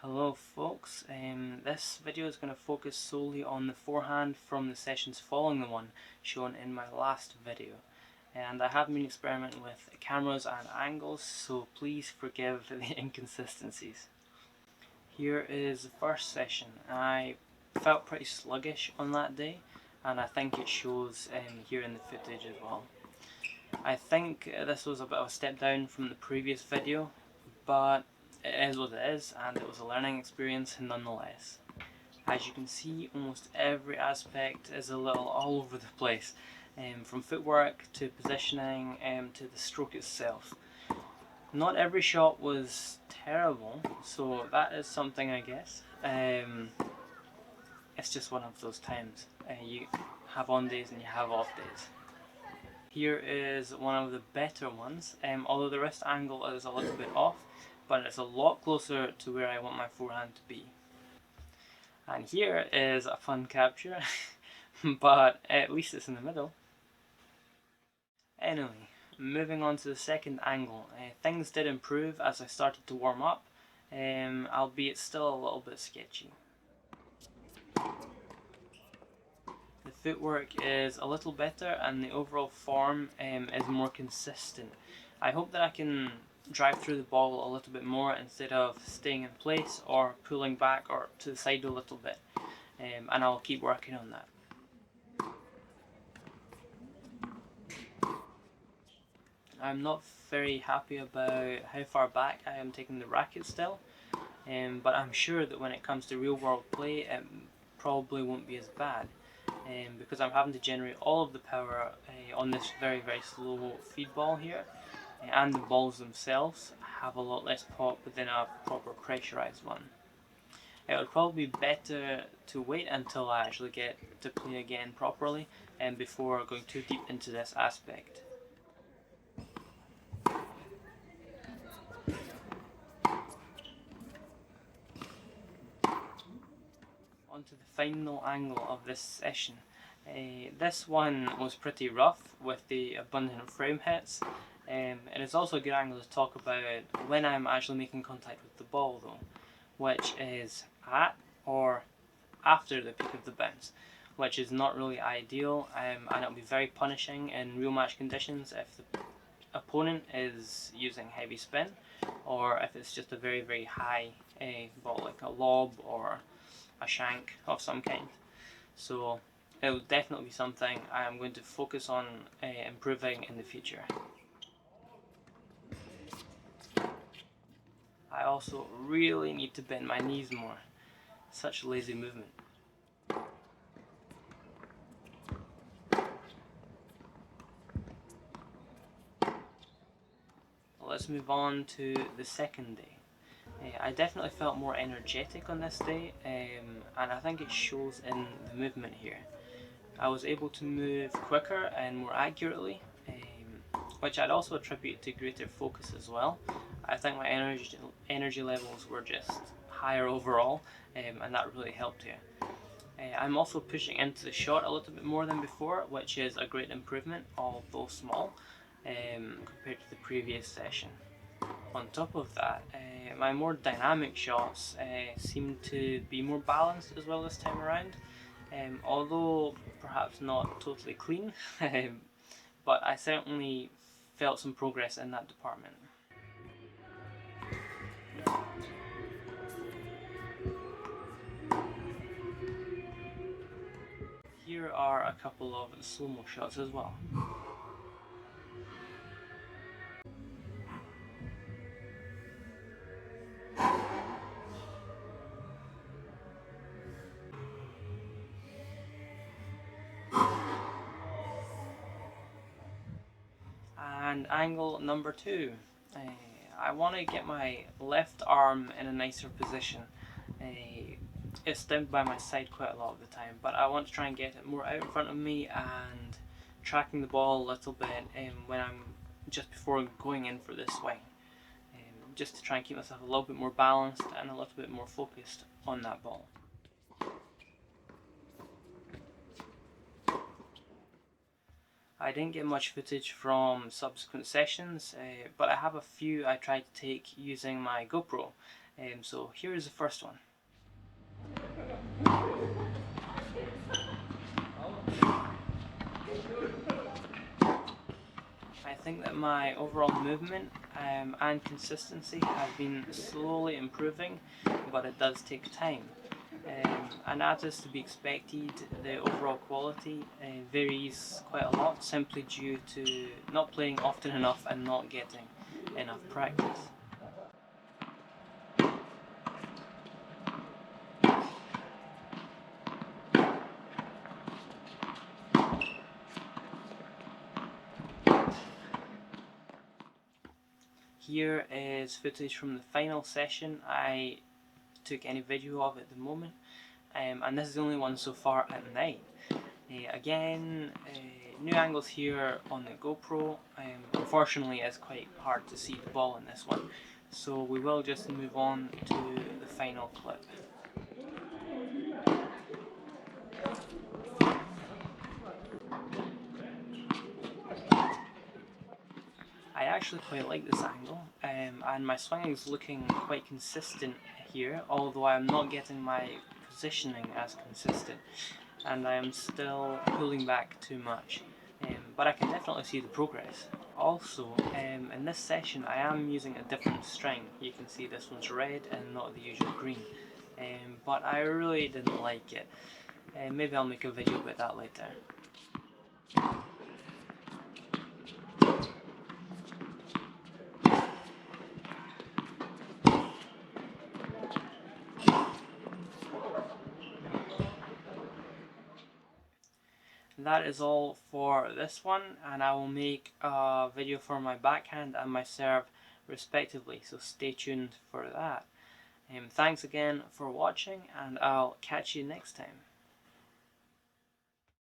Hello folks, this video is going to focus solely on the forehand from the sessions following the one shown in my last video. And I have been experimenting with cameras and angles, so please forgive the inconsistencies. Here is the first session. I felt pretty sluggish on that day, and I think it shows here in the footage as well. I think this was a bit of a step down from the previous video, but it is what it is, and it was a learning experience nonetheless. As you can see, almost every aspect is a little all over the place, from footwork to positioning to the stroke itself. Not every shot was terrible, so that is something, I guess. It's just one of those times. You have on days and you have off days. Here is one of the better ones, although the wrist angle is a little bit off, but it's a lot closer to where I want my forehand to be. And here is a fun capture, but at least it's in the middle. Anyway, moving on to the second angle. Things did improve as I started to warm up, albeit still a little bit sketchy. The footwork is a little better and the overall form is more consistent. I hope that I can drive through the ball a little bit more instead of staying in place or pulling back or to the side a little bit, and I'll keep working on that. I'm not very happy about how far back I am taking the racket still, but I'm sure that when it comes to real world play it probably won't be as bad, because I'm having to generate all of the power on this very slow feed ball here, and the balls themselves have a lot less pop than a proper pressurized one. It would probably be better to wait until I actually get to play again properly and before going too deep into this aspect. Onto the final angle of this session. This one was pretty rough with the abundant frame hits, and it's also a good angle to talk about when I'm actually making contact with the ball though, which is at or after the peak of the bounce, which is not really ideal, and it'll be very punishing in real match conditions if the opponent is using heavy spin, or if it's just a very high ball like a lob or a shank of some kind. So it will definitely be something I am going to focus on improving in the future. I also really need to bend my knees more. Such a lazy movement. Let's move on to the second day. I definitely felt more energetic on this day, and I think it shows in the movement here. I was able to move quicker and more accurately, which I'd also attribute to greater focus as well. I think my energy levels were just higher overall, and that really helped here. I'm also pushing into the shot a little bit more than before, which is a great improvement, although small, compared to the previous session. On top of that, my more dynamic shots seem to be more balanced as well this time around, although perhaps not totally clean, but I certainly felt some progress in that department. Here are a couple of slow-mo shots as well. And angle number 2. I want to get my left arm in a nicer position. It's down by my side quite a lot of the time, but I want to try and get it more out in front of me and tracking the ball a little bit when I'm just before going in for the swing, just to try and keep myself a little bit more balanced and a little bit more focused on that ball. I didn't get much footage from subsequent sessions, but I have a few I tried to take using my GoPro, So here is the first one. I think that my overall movement and consistency have been slowly improving, but it does take time. And as is to be expected, the overall quality varies quite a lot simply due to not playing often enough and not getting enough practice. Here is footage from the final session. I took any video of at the moment, and this is the only one so far at night. Again, new angles here on the GoPro. Unfortunately, it's quite hard to see the ball in this one, so we will just move on to the final clip. I actually quite like this angle, and my swinging is looking quite consistent here, although I'm not getting my positioning as consistent, and I am still pulling back too much, but I can definitely see the progress. Also, in this session I am using a different string. You can see this one's red and not the usual green, but I really didn't like it. Maybe I'll make a video about that later. That is all for this one, and I will make a video for my backhand and my serve respectively, so stay tuned for that. Thanks again for watching, and I'll catch you next time.